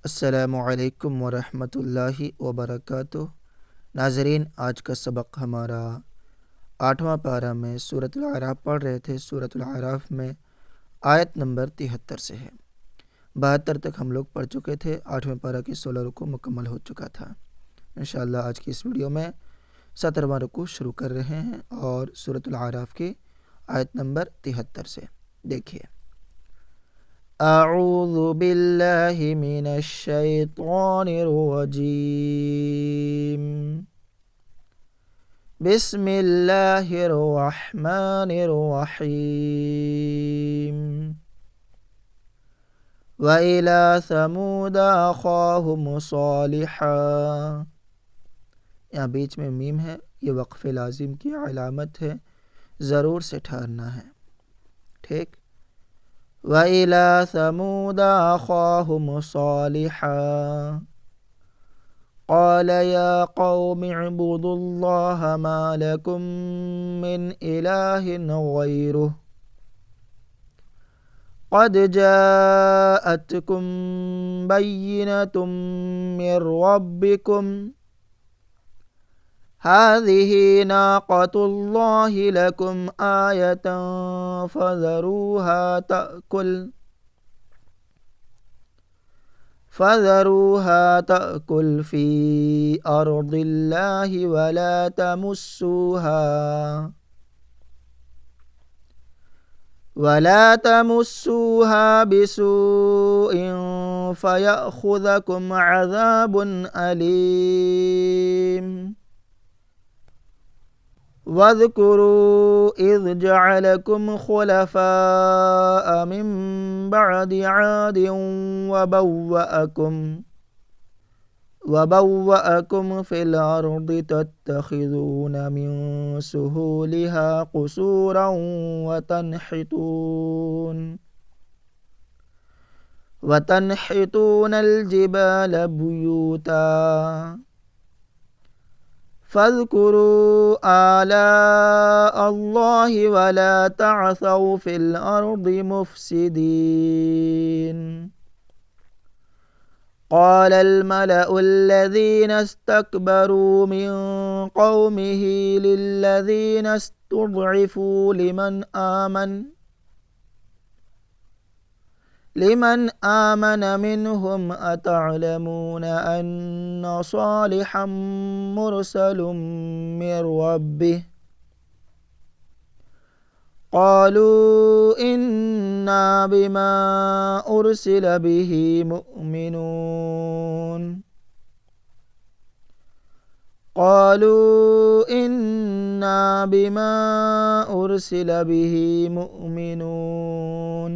अस्सलामुअलैकुम वरहमतुल्लाहि वबरकातुह। नाज़रीन, आज का सबक हमारा 8वां पारा में सूरतुल आराफ पढ़ रहे थे। सूरतुल आराफ में आयत नंबर 73 से है। 72 तक हम लोग पढ़ चुके थे। 8वें पारा की 16 रुकू मुकम्मल हो चुका था। इंशाअल्लाह आज की इस वीडियो में 17वां रुकू शुरू कर रहे हैं और सूरतुल आराफ की आयत नंबर 73 से देखिए। अऊज़ु बिल्लाहि मिनश शैतानिर रजीम। बिस्मिल्लाहिर रहमानिर रहीम। व इला समूद अखाहुम सालिहा। यहाँ बीच में मीम है, ये वक्फ़े लाजिम की अलामत है, ज़रूर से ठहरना है। ठीक। व इला समूद अखाहुम सालिहा क़ाल या क़ौमि अअ्बुदुल्लाह मा लकुम मिन इलाहिन ग़ैरुह क़द जाअतकुम बय्यिनतुम मिर रब्बिकुम हाज़िही नाक़तुल्लाहि लकुम आयतन फ़ज़रूहा तअकुल फ़ी अर्दिल्लाहि वला तमुस्सूहा बिसूइन फ़यअख़ुज़कुम अज़ाबुन अलीम। वज़्कुरू इज़ जअलकुम खुलफ़ाअ मिन बअदि आदिन वबव्वअकुम फ़िल अर्दि तत्तख़िज़ून मिन सुहूलिहा क़ुसूरन वतनहितूनल जिबाल बुयूता फ़ज़्कुरू आलाअ अल्लाहि वला तअसौ फ़िल अर्दि मुफ़्सिदीन। क़ालल मलअु अल्लज़ीना इस्तकबरू मिन क़ौमिही लिल्लज़ीना इस्तुज़इफ़ू लिमन आमन मिनहुम अतअलमून अन्न सालिहन मुरसलुम मिर रब्बिह क़ालू इन्ना बिमा उरसिल बिही मुअ्मिनून। क़ालू इन्ना बिमा उरसिल बिही मुअ्मिनून।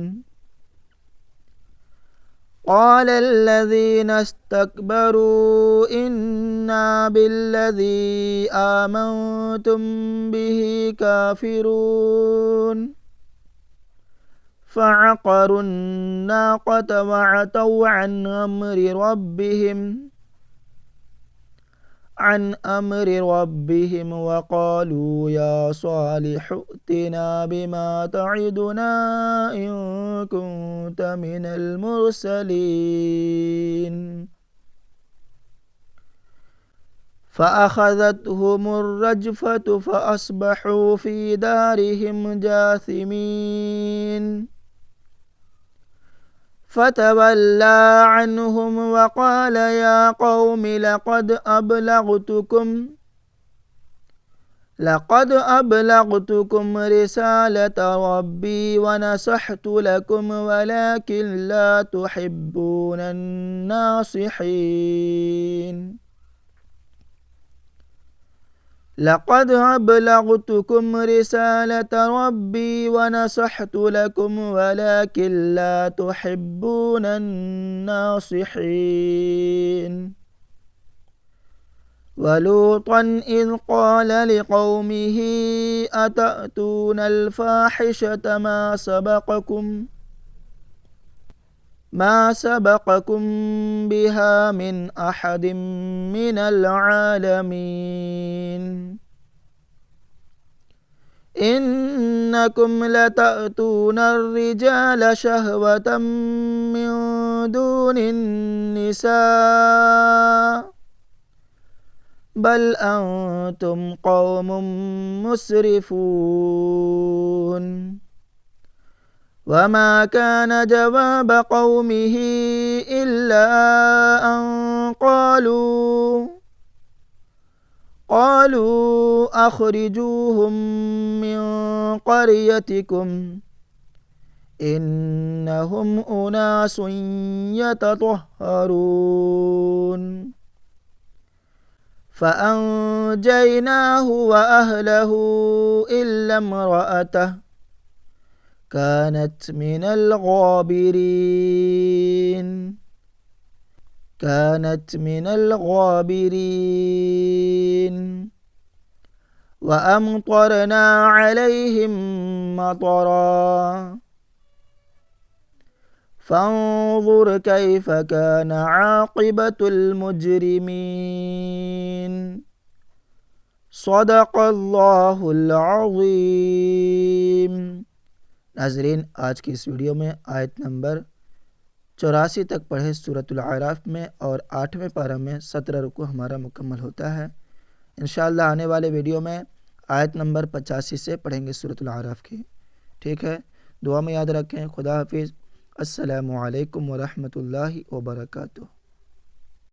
क़ाल अल्लज़ीना इस्तकबरू इन्ना बिल्लज़ी आमनतुम बिही काफ़िरून। फ़अक़रुन नाक़त वअतौ अन अम्रि रब्बिहिम वक़ालू या सालिहु अ'तिना बिमा त'iदुना इन कुन्त मिनल मुरसलीन। फ़अख़ज़तहुमुर रजफ़तु फ़अस्बहू फ़ी दारिहिम जासिमीन। फ़तवल्ला अन्हुम वक़ाल या क़ौमि लक़द अबलग़तुकुम रिसालत रब्बी वनसहतु लकुम वलाकिन ला तुहिब्बूनन नासिहीन। लक़द अबलग़तुकुम रिसालत रब्बी वनसहतु लकुम वलाकिन ला तुहिब्बूनन नासिहीन। वलूतन इज़ क़ाल लिक़ौमिही अतअतूनल फ़ाहिशत मा सबक़कुम बिहा मिन अहदिम मिनल आलमीन। इन्नकुम लतअतूनर रिजाल शहवतम मिन دون النساء بل أنتم قوم مسرفون وما كان جواب قومه إلا أن قالوا أخرجوهم من قريتكم إنهم أناس يتطهرون فأنجيناه وأهله إلا امرأته كانت من الغابرين وأمطرنا عليهم مطرا فانظر كيف كان عاقبة المجرمين صدق اللہ العظیم۔ ناظرین، آج کی اس ویڈیو میں آیت نمبر 84 تک پڑھے سورۃ الاعراف میں، اور 8ویں پارہ میں 17 رکوع ہمارا مکمل ہوتا ہے۔ انشاءاللہ آنے والے ویڈیو میں آیت نمبر 85 سے پڑھیں گے سورۃ الاعراف کی۔ ٹھیک ہے، دعا میں یاد رکھیں۔ خدا حافظ۔ السلام علیکم ورحمۃ اللہ وبرکاتہ۔